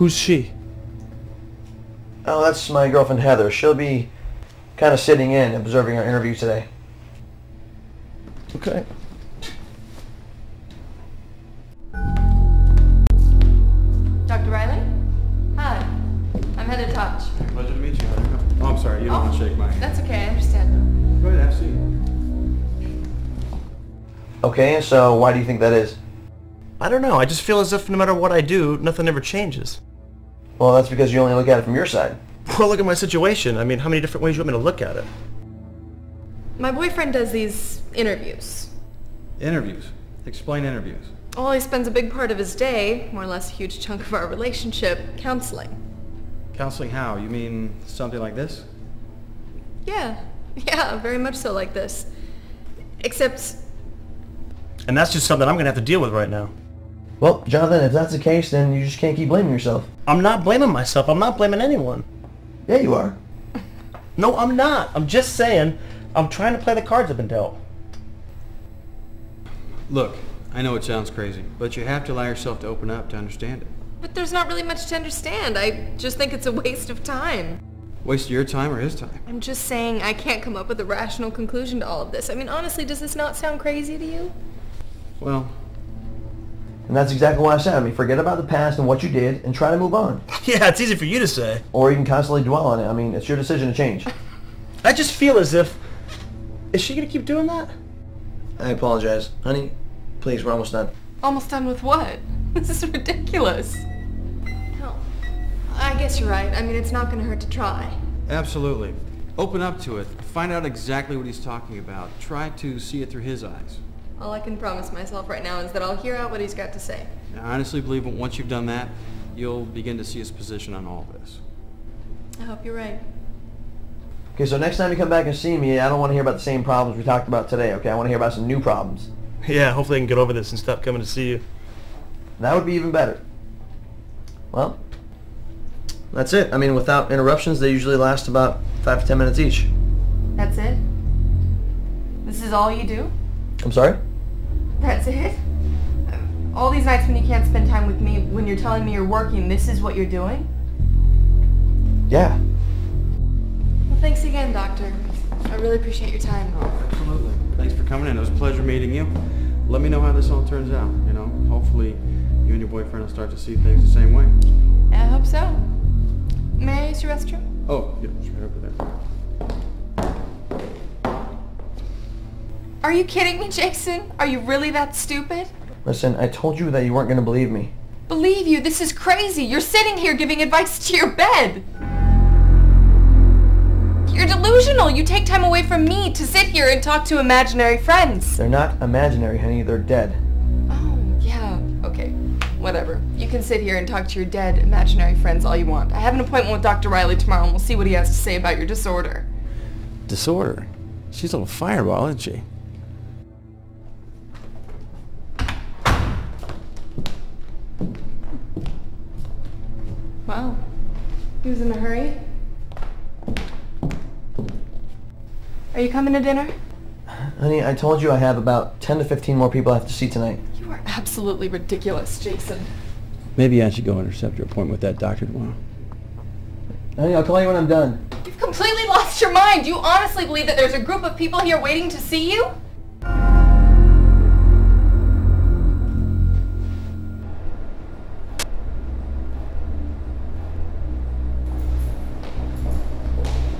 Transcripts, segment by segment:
Who's she? Oh, that's my girlfriend Heather. She'll be kind of sitting in, observing our interview today. Okay. Dr. Riley? Hi. I'm Heather Touch. Pleasure to meet you. Oh, I'm sorry. You don't want to shake my hand. That's okay. I understand. Go ahead, have a seat. Okay, so why do you think that is? I don't know. I just feel as if no matter what I do, nothing ever changes. Well, that's because you only look at it from your side. Well, look at my situation. I mean, how many different ways do you want me to look at it? My boyfriend does these interviews. Interviews. Explain interviews. Well, he spends a big part of his day, more or less a huge chunk of our relationship, counseling. Counseling how? You mean something like this? Yeah, very much so like this. Except... And that's just something I'm going to have to deal with right now. Well, Jonathan, if that's the case, then you just can't keep blaming yourself. I'm not blaming myself. I'm not blaming anyone. Yeah, you are. No, I'm not. I'm just saying I'm trying to play the cards I've been dealt. Look, I know it sounds crazy, but you have to allow yourself to open up to understand it. But there's not really much to understand. I just think it's a waste of time. Waste your time or his time? I'm just saying I can't come up with a rational conclusion to all of this. I mean, honestly, does this not sound crazy to you? Well... And that's exactly what I said. I mean, forget about the past and what you did and try to move on. Yeah, it's easy for you to say. Or you can constantly dwell on it. I mean, it's your decision to change. I just feel as if... Is she going to keep doing that? I apologize. Honey, please, we're almost done. Almost done with what? This is ridiculous. No, I guess you're right. I mean, it's not going to hurt to try. Absolutely. Open up to it. Find out exactly what he's talking about. Try to see it through his eyes. All I can promise myself right now is that I'll hear out what he's got to say. And I honestly believe that once you've done that, you'll begin to see his position on all this. I hope you're right. Okay, so next time you come back and see me, I don't want to hear about the same problems we talked about today, okay? I want to hear about some new problems. Yeah, hopefully I can get over this and stop coming to see you. That would be even better. Well, that's it. I mean, without interruptions, they usually last about 5 to 10 minutes each. That's it? This is all you do? I'm sorry? That's it? All these nights when you can't spend time with me, when you're telling me you're working, this is what you're doing? Yeah. Well, thanks again, Doctor. I really appreciate your time. Oh, absolutely. Thanks for coming in. It was a pleasure meeting you. Let me know how this all turns out, you know. Hopefully you and your boyfriend will start to see things the same way. I hope so. May I use your restroom? Oh, yeah, it's right over there. Are you kidding me, Jason? Are you really that stupid? Listen, I told you that you weren't going to believe me. Believe you? This is crazy. You're sitting here giving advice to your bed. You're delusional. You take time away from me to sit here and talk to imaginary friends. They're not imaginary, honey. They're dead. Oh, yeah. Okay. Whatever. You can sit here and talk to your dead imaginary friends all you want. I have an appointment with Dr. Riley tomorrow and we'll see what he has to say about your disorder. Disorder? She's a little fireball, isn't she? Wow. He was in a hurry. Are you coming to dinner? Honey, I told you I have about 10 to 15 more people I have to see tonight. You are absolutely ridiculous, Jason. Maybe I should go intercept your appointment with that doctor tomorrow. Honey, I'll call you when I'm done. You've completely lost your mind. Do you honestly believe that there's a group of people here waiting to see you?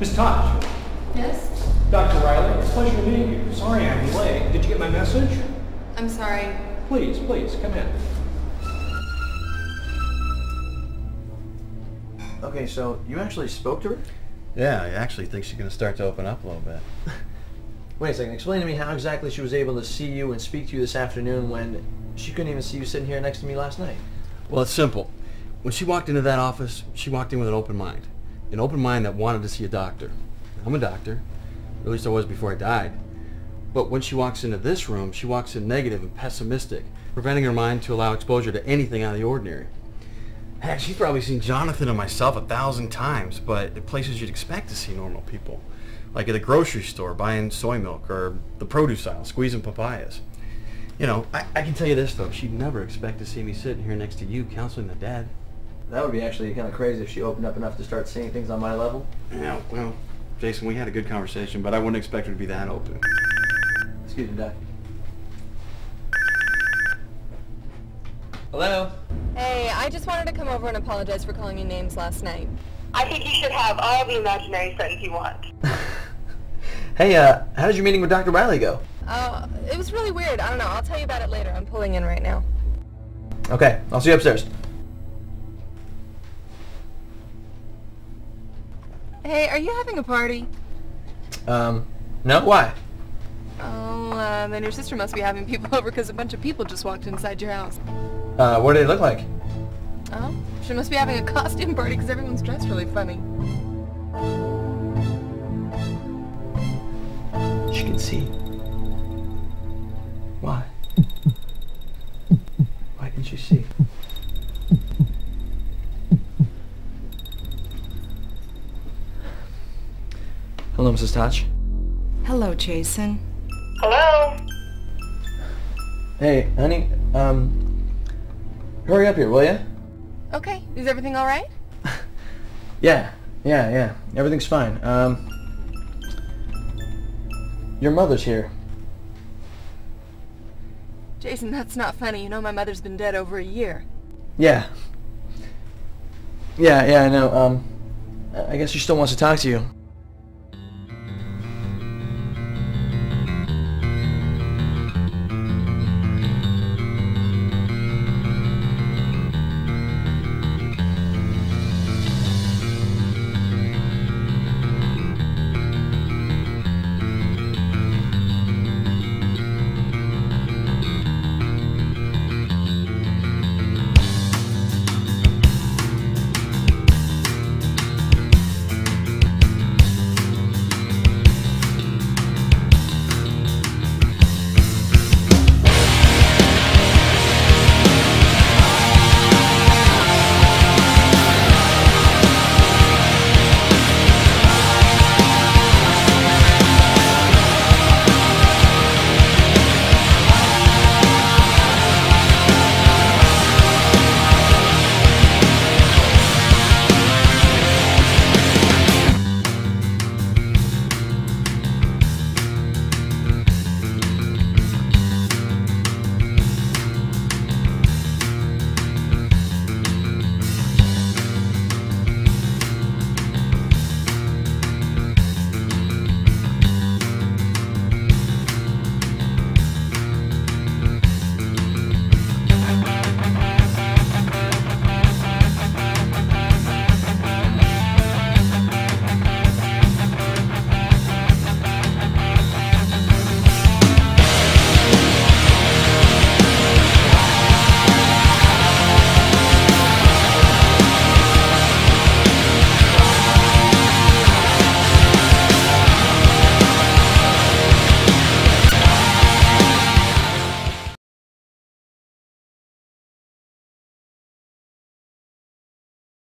Miss Tosh. Yes? Dr. Riley, it's a pleasure to meet you. Sorry I'm late. Did you get my message? I'm sorry. Please, come in. Okay, so you actually spoke to her? Yeah, I actually think she's going to start to open up a little bit. Wait a second. Explain to me how exactly she was able to see you and speak to you this afternoon when she couldn't even see you sitting here next to me last night. Well, it's simple. When she walked into that office, she walked in with an open mind. An open mind that wanted to see a doctor. I'm a doctor. At least I was before I died. But when she walks into this room, she walks in negative and pessimistic, preventing her mind to allow exposure to anything out of the ordinary. Heck, she's probably seen Jonathan and myself 1,000 times, but at places you'd expect to see normal people. Like at a grocery store buying soy milk, or the produce aisle squeezing papayas. You know, I can tell you this though, she'd never expect to see me sitting here next to you counseling the dead. That would be actually kind of crazy if she opened up enough to start seeing things on my level. Yeah, well, Jason, we had a good conversation, but I wouldn't expect her to be that open. Excuse me, Doc. Hello? Hey, I just wanted to come over and apologize for calling you names last night. I think you should have all the imaginary friends you want. Hey, how did your meeting with Dr. Riley go? It was really weird. I don't know. I'll tell you about it later. I'm pulling in right now. Okay, I'll see you upstairs. Hey, are you having a party? No? Why? Oh, then your sister must be having people over because a bunch of people just walked inside your house. What do they look like? Oh, she must be having a costume party because everyone's dressed really funny. She can see. Why? Why didn't you see? Hello, Mrs. Touch. Hello, Jason. Hello? Hey, honey, hurry up here, will ya? Okay, is everything all right? Yeah. Everything's fine. Your mother's here. Jason, that's not funny. You know my mother's been dead over a year. Yeah. Yeah, I know. I guess she still wants to talk to you.